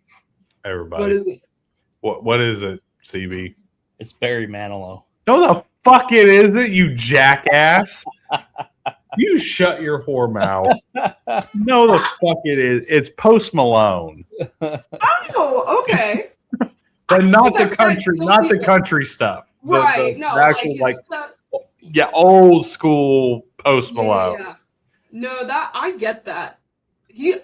Everybody. what is it? What is it, CB? It's Barry Manilow. No, the fuck it isn't, you jackass. You shut your whore mouth. No, the fuck it is. It's Post Malone. Oh, okay. But not the that's country, like not the guilty. country stuff. Right. The No, actual, like, like, it's not, yeah, old school Post Malone. yeah. No, that I get that.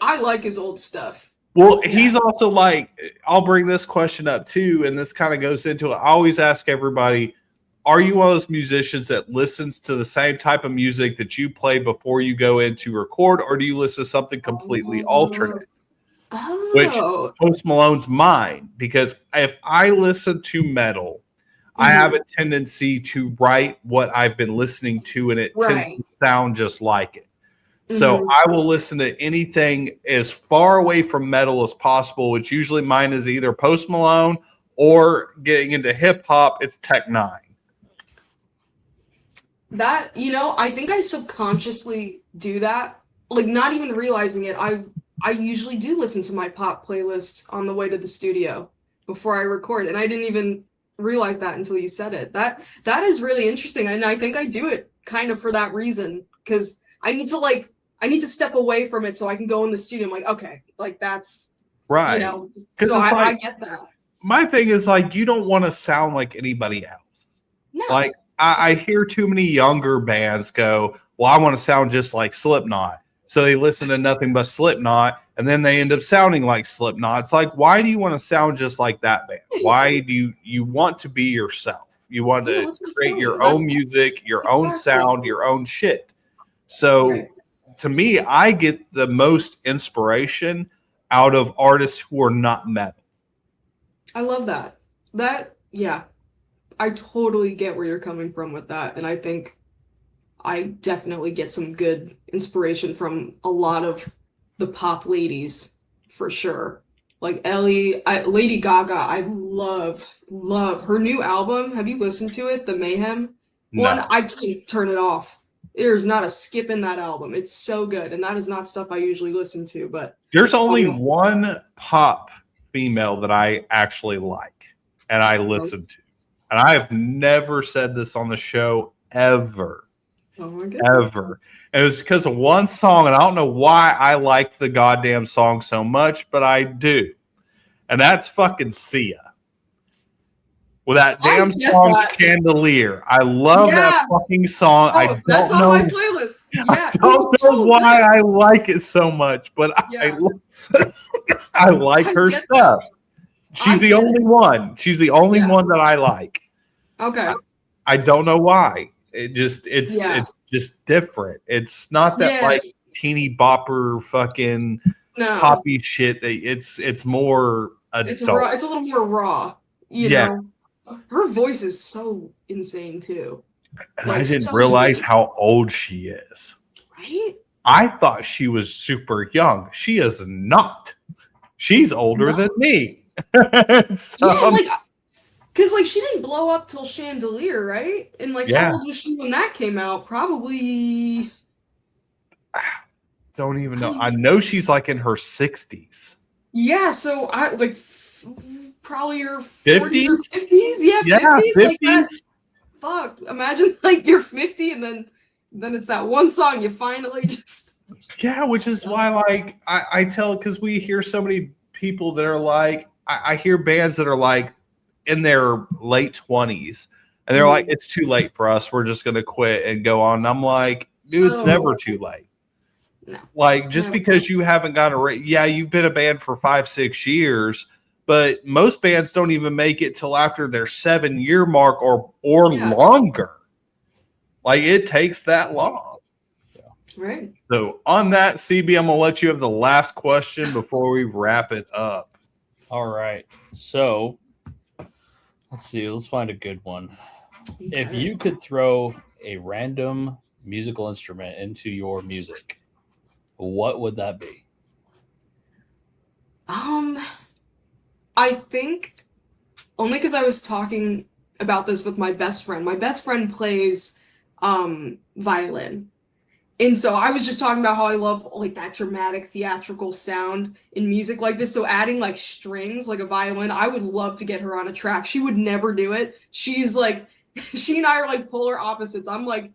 I like his old stuff. Well, Yeah. he's also like, I'll bring this question up too, and this kind of goes into it. I always ask everybody, are you one of those musicians that listens to the same type of music that you play before you go in to record, or do you listen to something completely alternate? Oh. Which Post Malone's mine, because if I listen to metal, I have a tendency to write what I've been listening to, and it tends Right. to sound just like it. So I will listen to anything as far away from metal as possible, which usually mine is either Post Malone or getting into hip hop, it's Tech Nine. That, I think I subconsciously do that. Like not even realizing it. I usually do listen to my pop playlist on the way to the studio before I record, and I didn't even realize that until you said it. That is really interesting, and I think I do it kind of for that reason, because I need to step away from it so I can go in the studio. I'm like, okay, like that's Right. So I get that. My thing is like, you don't want to sound like anybody else. No. Like I hear too many younger bands go, well, I want to sound just like Slipknot. So they listen to nothing but Slipknot, and then they end up sounding like Slipknot. It's like, why do you want to sound just like that band? Why do you want to be yourself? You want to create your own music, your own sound, your own shit. So to me, I get the most inspiration out of artists who are not metal. I love that. Yeah, I totally get where you're coming from with that. And I think I definitely get some good inspiration from a lot of the pop ladies for sure. Like Lady Gaga, I love her new album. Have you listened to it? The Mayhem one? I can't turn it off. There's not a skip in that album. It's so good. And that is not stuff I usually listen to, but there's only one pop female that I actually like and I listen to. And I have never said this on the show ever. Oh my goodness. Ever. And it was because of one song, and I don't know why I like the goddamn song so much, but I do. And that's fucking Sia. With that damn song Chandelier. I love that fucking song. I don't that's know, on my playlist. Yeah, I don't know why I like it so much, but I like her stuff. She's the only one. She's the only one that I like. Okay. I don't know why. It's just different. It's not that like teeny bopper fucking poppy shit. It's more adult. It's raw. It's a little more raw. You know? Her voice is so insane too. And I didn't realize how old she is. Right? I thought she was super young. She is not. She's older than me. Because like she didn't blow up till Chandelier, right? And like how old was she when that came out? Probably. Don't even know. I know she's like in her 60s. Yeah, so I like probably her 40s or 50s. Yeah, 50s. 50s. Like that. Fuck. Imagine like you're 50 and then it's that one song you finally just. Yeah, which is why like I tell, because we hear so many people that are like, I hear bands that are like in their late 20s and they're like, it's too late for us. We're just going to quit and go on. And I'm like, dude, it's never too late. No. Like just because you haven't got you've been a band for 5-6 years, but most bands don't even make it till after their 7-year mark or longer. Like, it takes that long. Right. So on that, CB, I'm going to let you have the last question before we wrap it up. All right. So let's see. Let's find a good one. If Okay. you could throw a random musical instrument into your music, what would that be? I think only because I was talking about this with my best friend. My best friend plays violin. And so I was just talking about how I love like that dramatic theatrical sound in music like this. So adding like strings, like a violin, I would love to get her on a track. She would never do it. She's like, she and I are like polar opposites. I'm like,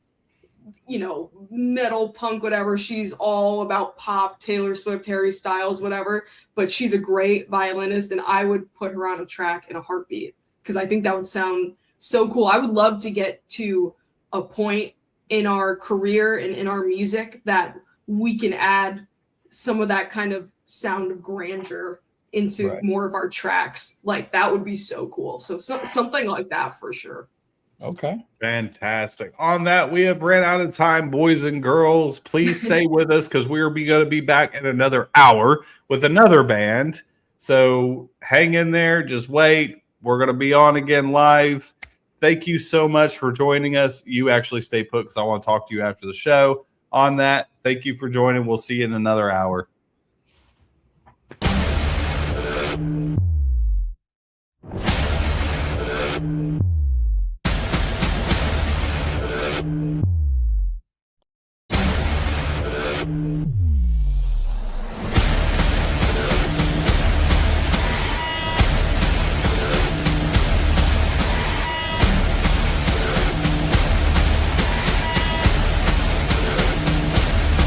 metal, punk, whatever. She's all about pop, Taylor Swift, Harry Styles, whatever. But she's a great violinist, and I would put her on a track in a heartbeat because I think that would sound so cool. I would love to get to a point in our career and in our music that we can add some of that kind of sound of grandeur into more of our tracks. Like that would be so cool. So something like that for sure. Okay. Fantastic. On that, we have ran out of time, boys and girls. Please stay with us because we're going to be back in another hour with another band. So hang in there. Just wait. We're going to be on again live. Thank you so much for joining us. You actually stay put because I want to talk to you after the show. On that, thank you for joining. We'll see you in another hour.